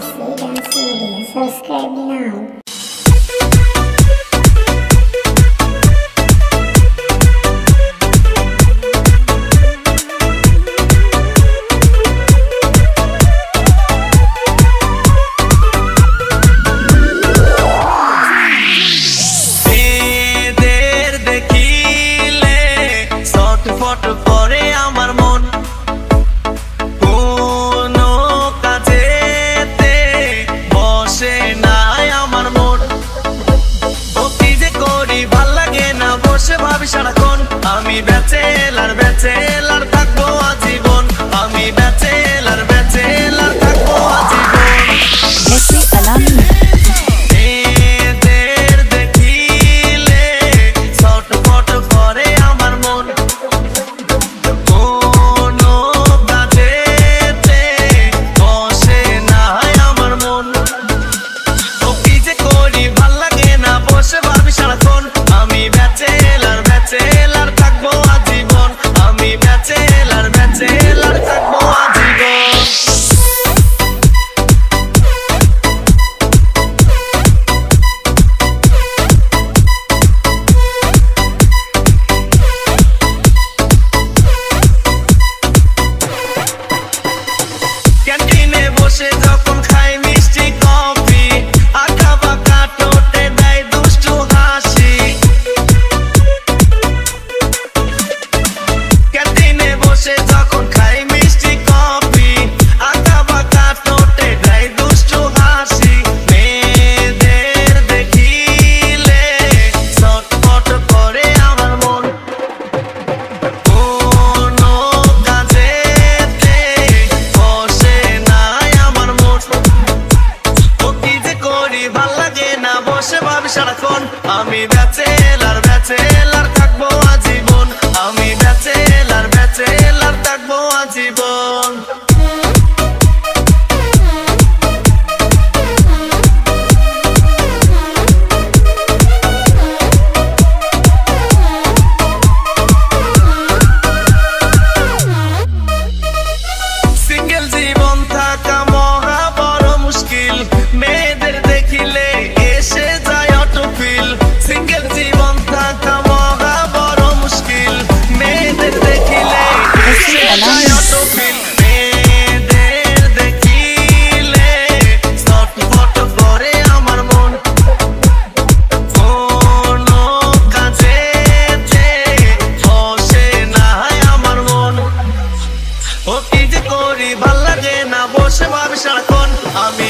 RC Dance Media. Subscribe now. আমি bachelor bachelor থাকবো আজীবন আমি ব্যাচেলার ব্যাচেলার থাকবো আজীবন মেসি আলামি এদের দেখিলে ছটফট করে আমার মন কোনো কাজেতে বসে না আমার মন ও কি যে করি ভাল লাগে না বসে ভাবি সারাক্ষণ আমি ব্যাচেলার ব্যাচেলার থাকবো আজীবন আমি ব্যাচেলার ব্যাচেলার থাকবো আজীবন ক্যান্টিনে বসে যখন খাই মিষ্টি কফি আঁকা বাঁকা ঠোঁটে দেয় দুষ্টু হাসি ক্যান্টিনে বসে যখন খাই মিষ্টি কফি আঁকা বাঁকা ঠোঁটে দেয় দুষ্টু হাসি মেয়েদের দেখিলে ছটফট করে আমার মন কোনো কাজেতে বসে নাই আমার মন ও কি যে করি ভাল লাগে না বসে ভাবি সারাক্ষণ আমি ব্যাচেলার ব্যাচেলার থাকবো আজীবন আমি ব্যাচেলার ব্যাচেলার থাকবো আজীবন সিঙ্গেল জীবন থাকা মহা বড় মুশকিল মেয়েদের দেখিলে এসে যায় অটো ফিল সিঙ্গেল জীবন থাকা মহা বড় মুশকিল মেয়েদের দেখিলে এসে যায় অটো ফিল মেয়েদের দেখিলে ছটফট করে আমার মন কোনো কাজেতে বসে নাই আমার মন ও কি যে করি ভাল লাগে না বসে ভাবি সারাক্ষণ আমি